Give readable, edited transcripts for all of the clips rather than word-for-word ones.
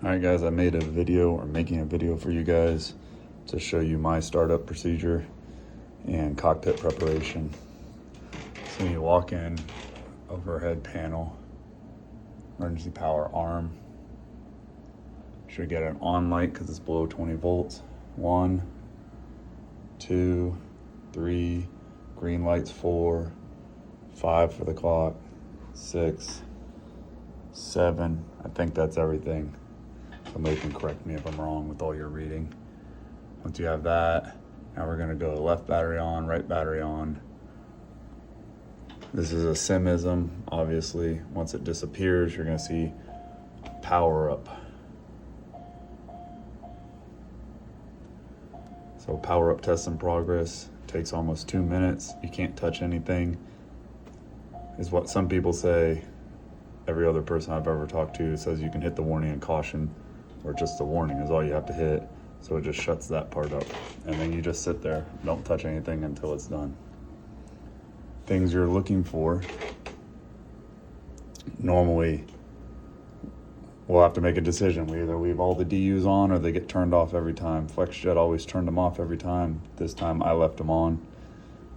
Alright guys, I made a video, or making a video for you guys to show you my startup procedure and cockpit preparation. So you walk in, overhead panel, emergency power arm. Should get an on light because it's below 20 volts. 1, 2, 3, green lights 4, 5 for the clock, 6, 7. I think that's everything. Somebody can correct me if I'm wrong with all your reading. Once you have that, now we're gonna go left battery on, right battery on. This is a simism, obviously. Once it disappears, you're gonna see power up. So power up test in progress, takes almost 2 minutes. You can't touch anything, is what some people say. Every other person I've ever talked to says you can hit the warning and caution, or just the warning is all you have to hit. So it just shuts that part up. And then you just sit there, don't touch anything until it's done. Things you're looking for. Normally, we'll have to make a decision. We either leave all the DUs on or they get turned off every time. FlexJet always turned them off every time. This time I left them on.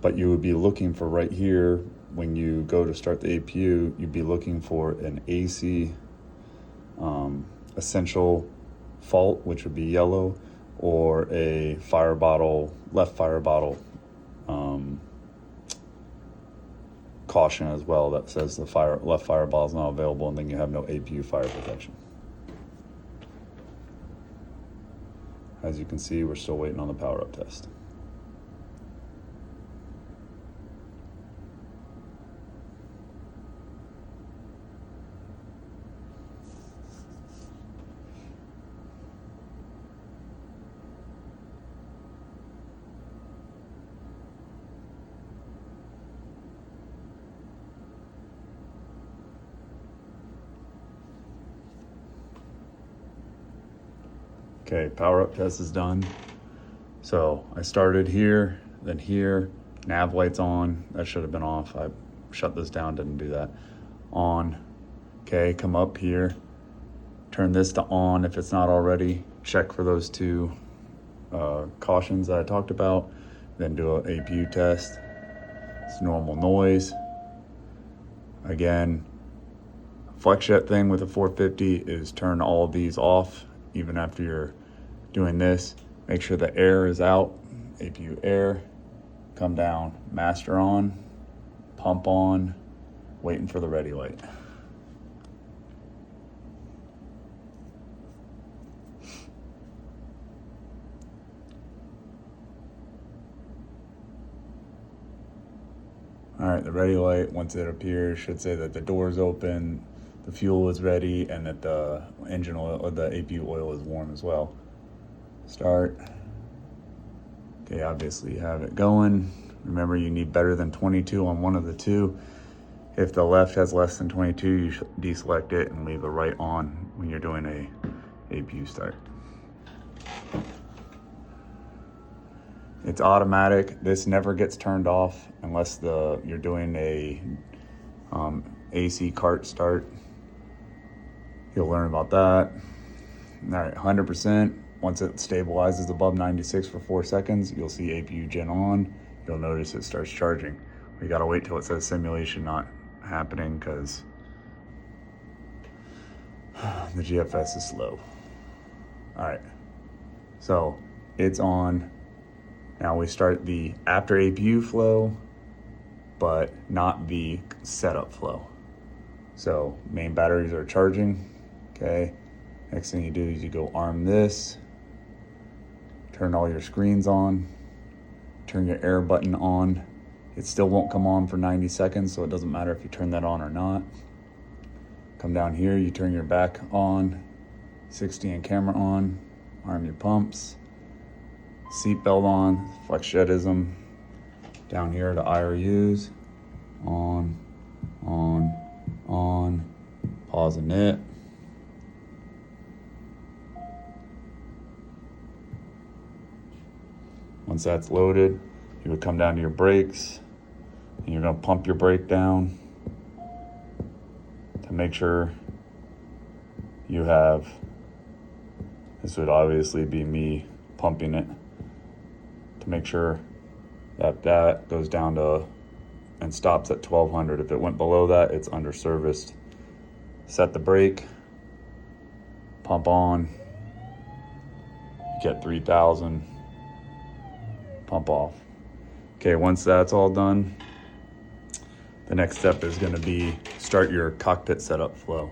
But you would be looking for right here, when you go to start the APU, you'd be looking for an AC essential fault, which would be yellow, or a fire bottle, left fire bottle caution as well that says the left fire bottle is not available, and then you have no APU fire protection. As you can see, we're still waiting on the power up test. Okay, power up test is done. So I started here, then here, nav lights on. That should have been off. I shut this down, didn't do that. On. Okay, come up here, turn this to on if it's not already. Check for those two cautions that I talked about. Then do an APU test. It's normal noise. Again, FlexJet thing with a 450 is turn all of these off even after you're doing this. Make sure the air is out, APU air, come down, master on, pump on, waiting for the ready light. All right, the ready light, once it appears, should say that the door's open, the fuel is ready, and that the engine oil, or the APU oil, is warm as well. Start. Okay, obviously you have it going. Remember, you need better than 22 on one of the two. If the left has less than 22, you should deselect it and leave the right on when you're doing a APU start. It's automatic. This never gets turned off unless you're doing a AC cart start. You'll learn about that. All right, 100%. Once it stabilizes above 96 for 4 seconds, you'll see APU gen on. You'll notice it starts charging. We gotta wait till it says simulation not happening because the GFS is slow. All right, so it's on. Now we start the after APU flow, but not the setup flow. So main batteries are charging, okay? Next thing you do is you go arm this, turn all your screens on, turn your air button on. It still won't come on for 90 seconds, so it doesn't matter if you turn that on or not. Come down here, you turn your back on, 60 and camera on, arm your pumps, seatbelt on, FlexJetism. Down here to IRUs, on, pause and knit. Once that's loaded, you would come down to your brakes, and you're gonna pump your brake down to make sure you have This would obviously be me pumping it to make sure that that goes down to and stops at 1200. If it went below that, it's under serviced. Set the brake, pump on, get 3000, pump off. Okay, once that's all done, the next step is going to be start your cockpit setup flow.